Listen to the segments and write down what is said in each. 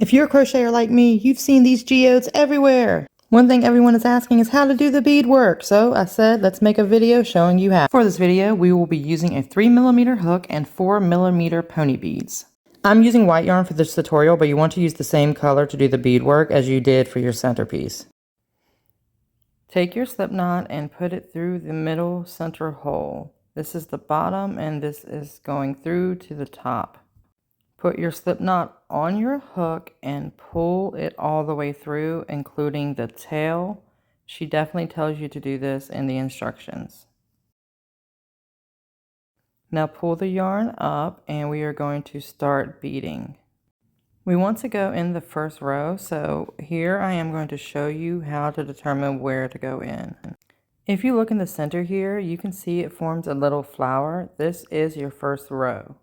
If you're a crocheter like me, you've seen these geodes everywhere. One thing everyone is asking is how to do the beadwork, so I said let's make a video showing you how. For this video, we will be using a 3mm hook and 4mm pony beads. I'm using white yarn for this tutorial, but you want to use the same color to do the beadwork as you did for your centerpiece. Take your slip knot and put it through the middle center hole. This is the bottom and this is going through to the top. Put your slip knot on your hook and pull it all the way through, including the tail. She definitely tells you to do this in the instructions. Now pull the yarn up and we are going to start beading. We want to go in the first row, so here I am going to show you how to determine where to go in. If you look in the center here, you can see it forms a little flower. This is your first row.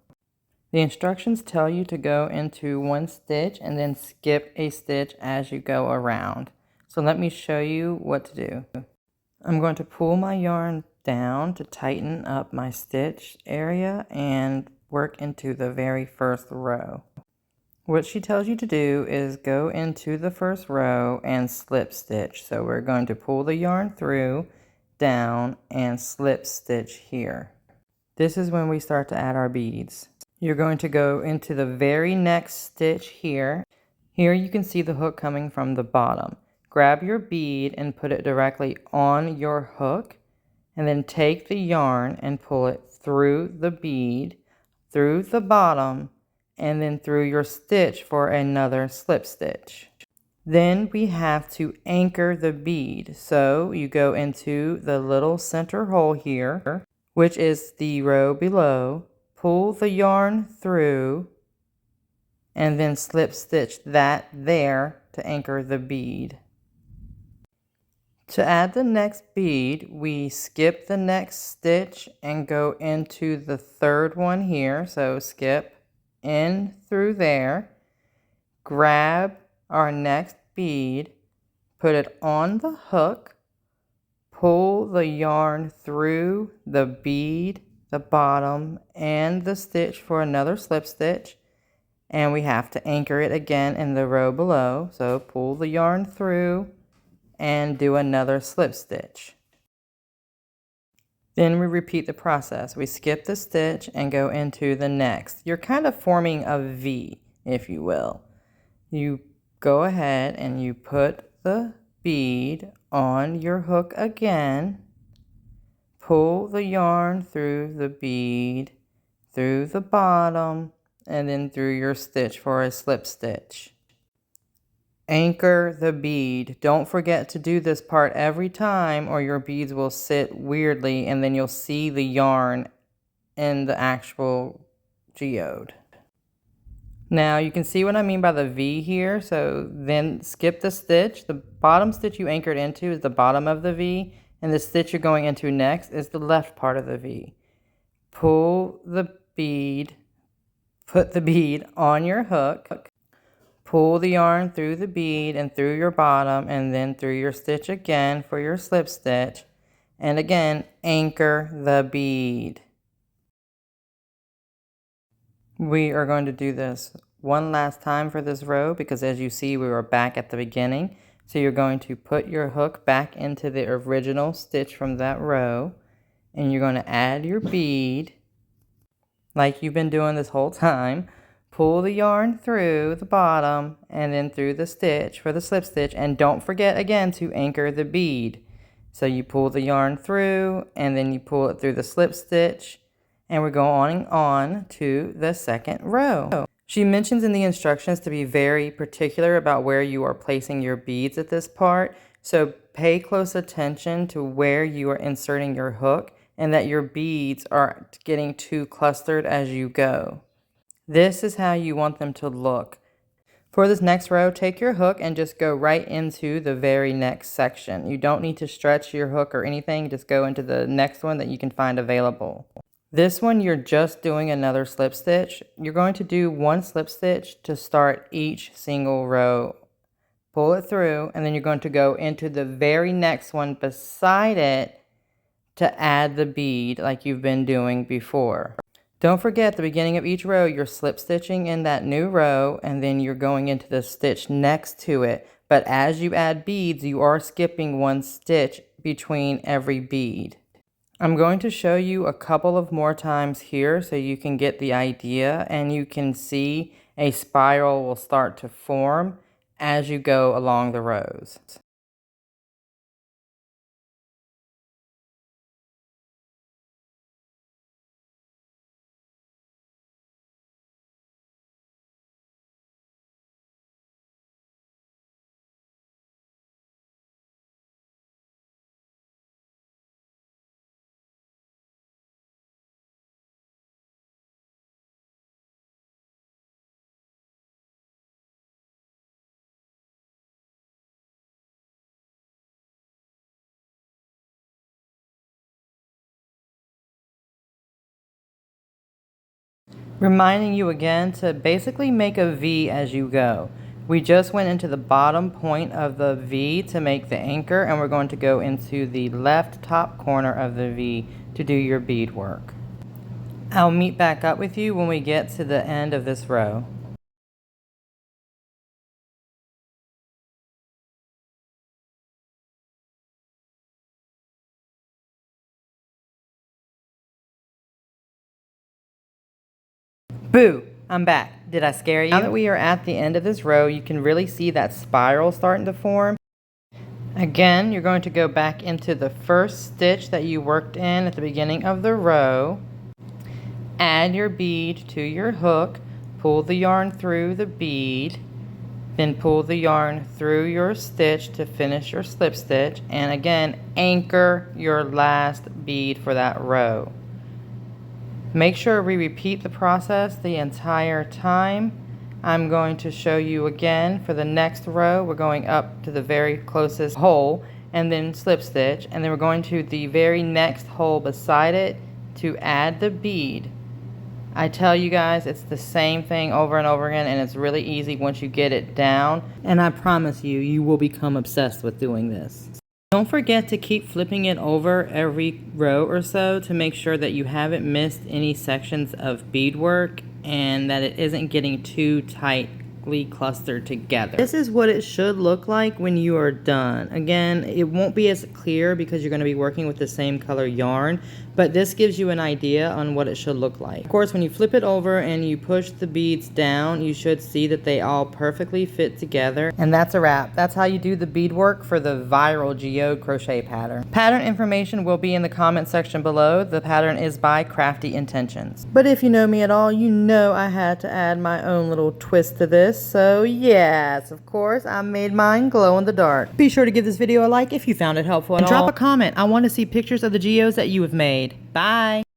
The instructions tell you to go into one stitch and then skip a stitch as you go around. So let me show you what to do. I'm going to pull my yarn down to tighten up my stitch area and work into the very first row. What she tells you to do is go into the first row and slip stitch. So we're going to pull the yarn through, down, and slip stitch here. This is when we start to add our beads. You're going to go into the very next stitch here. Here you can see the hook coming from the bottom. Grab your bead and put it directly on your hook, and then take the yarn and pull it through the bead, through the bottom, and then through your stitch for another slip stitch. Then we have to anchor the bead. So you go into the little center hole here, which is the row below. Pull the yarn through and then slip stitch that there to anchor the bead. To add the next bead, we skip the next stitch and go into the third one here. So skip in through there, grab our next bead, put it on the hook, pull the yarn through the bead, the bottom, and the stitch for another slip stitch, and we have to anchor it again in the row below. So pull the yarn through and do another slip stitch. Then we repeat the process. We skip the stitch and go into the next. You're kind of forming a V, if you will. You go ahead and you put the bead on your hook again, pull the yarn through the bead, through the bottom, and then through your stitch for a slip stitch. Anchor the bead. Don't forget to do this part every time or your beads will sit weirdly and then you'll see the yarn in the actual geode. Now you can see what I mean by the V here. So then skip the stitch. The bottom stitch you anchored into is the bottom of the V, and the stitch you're going into next is the left part of the V. Pull the bead, put the bead on your hook, pull the yarn through the bead and through your bottom and then through your stitch again for your slip stitch, and again anchor the bead. We are going to do this one last time for this row because as you see we were back at the beginning. So you're going to put your hook back into the original stitch from that row and you're going to add your bead like you've been doing this whole time. Pull the yarn through the bottom and then through the stitch for the slip stitch, and don't forget again to anchor the bead. So you pull the yarn through and then you pull it through the slip stitch, and we're going on to the second row. She mentions in the instructions to be very particular about where you are placing your beads at this part. So pay close attention to where you are inserting your hook and that your beads aren't getting too clustered as you go. This is how you want them to look. For this next row, take your hook and just go right into the very next section. You don't need to stretch your hook or anything, just go into the next one that you can find available. This one, you're just doing another slip stitch. You're going to do one slip stitch to start each single row. Pull it through, and then you're going to go into the very next one beside it to add the bead like you've been doing before. Don't forget, at the beginning of each row, you're slip stitching in that new row, and then you're going into the stitch next to it. But as you add beads, you are skipping one stitch between every bead. I'm going to show you a couple of more times here so you can get the idea, and you can see a spiral will start to form as you go along the rows. Reminding you again to basically make a V as you go. We just went into the bottom point of the V to make the anchor, and we're going to go into the left top corner of the V to do your bead work. I'll meet back up with you when we get to the end of this row. Boo! I'm back. Did I scare you? Now that we are at the end of this row, you can really see that spiral starting to form. Again, you're going to go back into the first stitch that you worked in at the beginning of the row. Add your bead to your hook, pull the yarn through the bead, then pull the yarn through your stitch to finish your slip stitch, and again, anchor your last bead for that row. Make sure we repeat the process the entire time. I'm going to show you again for the next row. We're going up to the very closest hole and then slip stitch, and then we're going to the very next hole beside it to add the bead. I tell you guys, it's the same thing over and over again, and it's really easy once you get it down, and I promise you, you will become obsessed with doing this. Don't forget to keep flipping it over every row or so to make sure that you haven't missed any sections of beadwork and that it isn't getting too tightly clustered together. This is what it should look like when you are done. Again, it won't be as clear because you're going to be working with the same color yarn, but this gives you an idea on what it should look like. Of course, when you flip it over and you push the beads down, you should see that they all perfectly fit together. And that's a wrap. That's how you do the beadwork for the viral geode crochet pattern. Pattern information will be in the comment section below. The pattern is by Crafty Intentions. But if you know me at all, you know I had to add my own little twist to this. So yes, of course, I made mine glow in the dark. Be sure to give this video a like if you found it helpful at all. And drop a comment. I want to see pictures of the geodes that you have made. Bye.